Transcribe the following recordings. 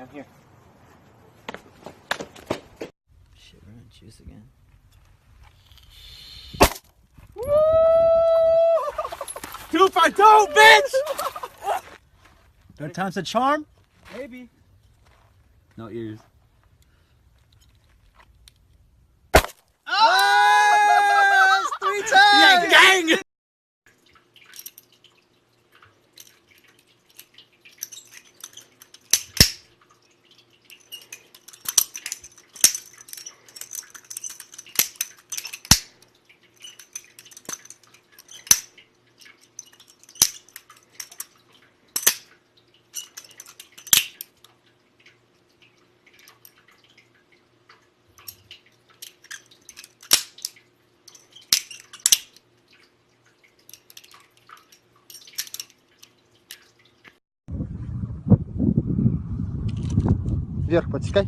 man. Here. Shit, we're gonna juice again. Woo! 2 for 2, bitch! Third time's a charm? Maybe. No ears. Oh! 3 times! Yeah, gang! Вверх подтекай.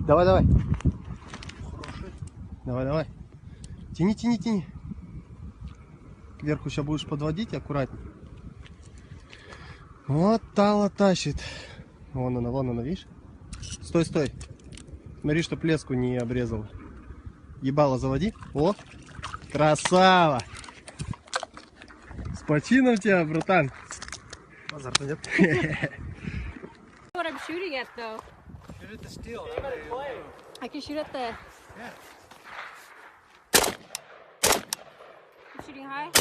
Давай, давай. Давай, давай. Тяни, тяни, тяни. Кверху сейчас будешь подводить, аккуратней. Вот Тала тащит. Вон она, видишь? Стой, стой. Смотри, чтоб леску не обрезал. Ебало заводи. О, красава. С почином тебя, братан. Базар пойдет. What I'm shooting at though. Shoot at the steel. I can shoot at the. Yeah. I'm shooting high.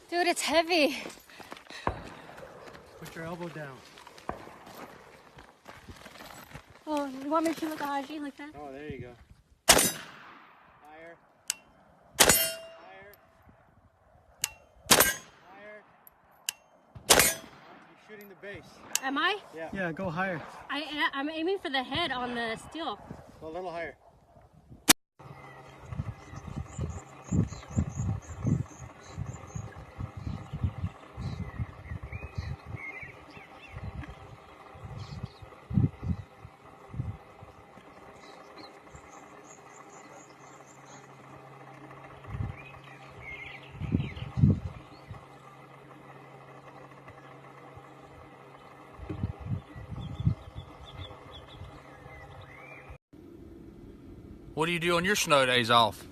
Dude, it's heavy. Put your elbow down. Oh, you want me to shoot like a high like that? Oh, there you go. Higher. Higher. Higher. You're shooting the base. Am I? Yeah. Yeah, go higher. I'm aiming for the head on the steel. Go a little higher. What do you do on your snow days off?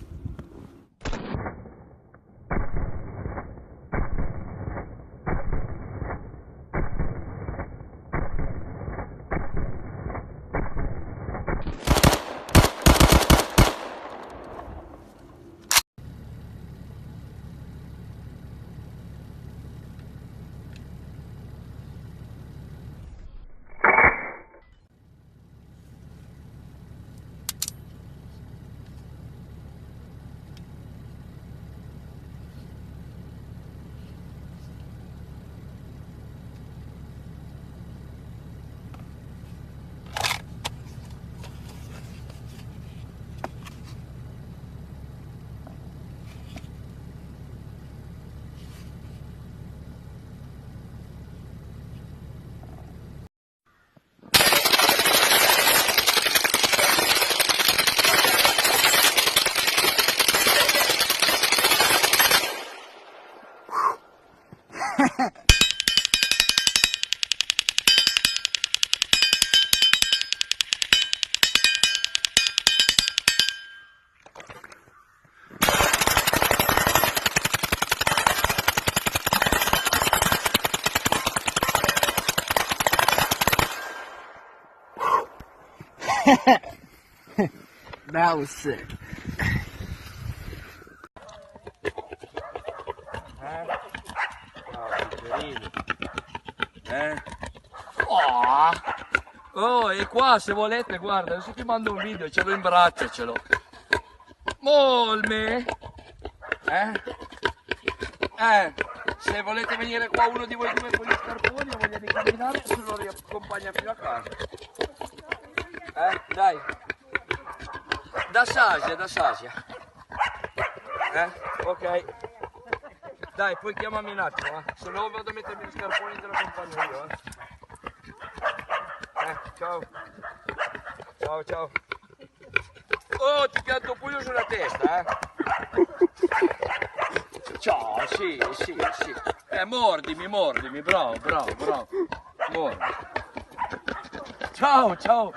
That was sick. Oh, e qua se volete, guarda, adesso ti mando un video, ce l'ho in braccio, ce l'ho. Molme! Se volete venire qua uno di voi due con gli scarponi o voglia di camminare, se lo riaccompagna fino a casa. Dai. Da sasia. Ok. Dai, poi chiamami un attimo, se no vado a mettermi gli scarponi e te lo accompagno io, Ciao. Ciao. Oh, ti pianto un pugno sulla testa, eh? Ciao, sì. Mordimi, bravo. Mordi. Ciao.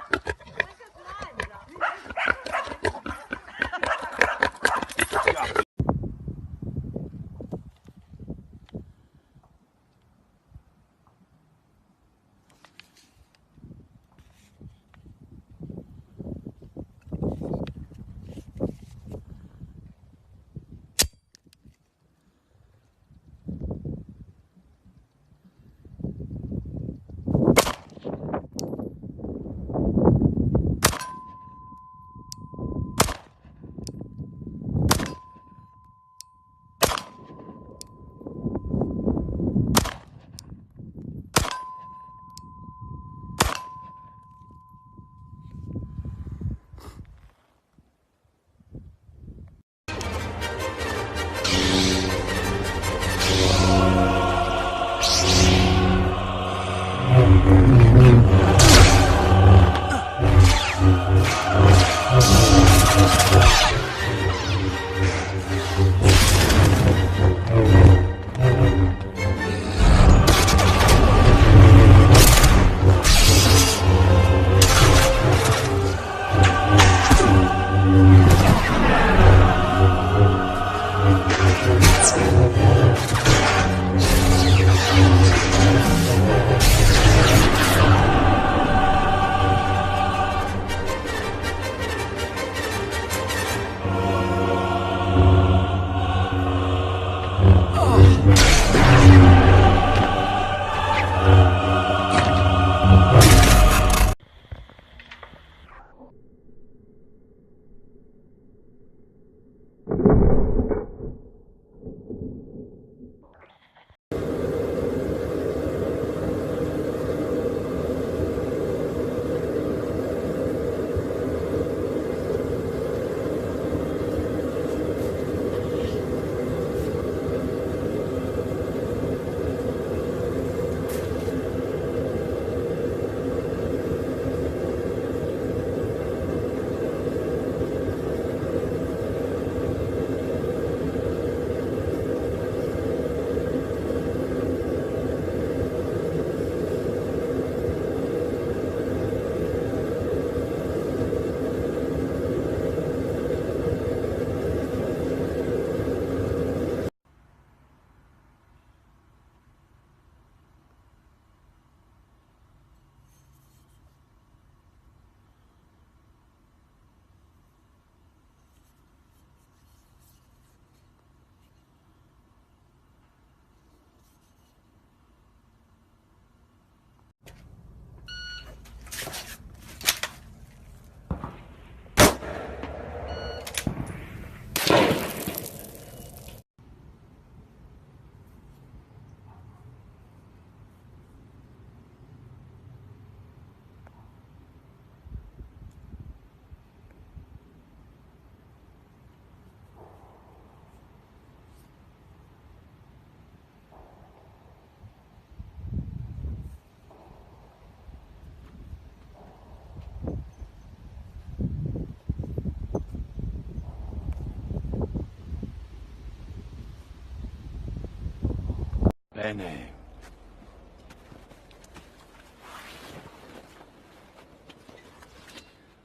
Bene.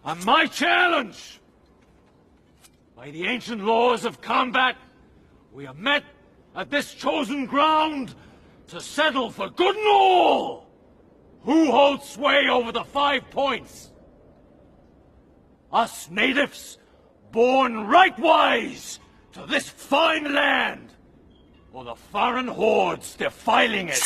On my challenge, by the ancient laws of combat, we are met at this chosen ground to settle for good and all who holds sway over the 5 points. Us natives, born rightwise to this fine land, or the foreign hordes defiling it.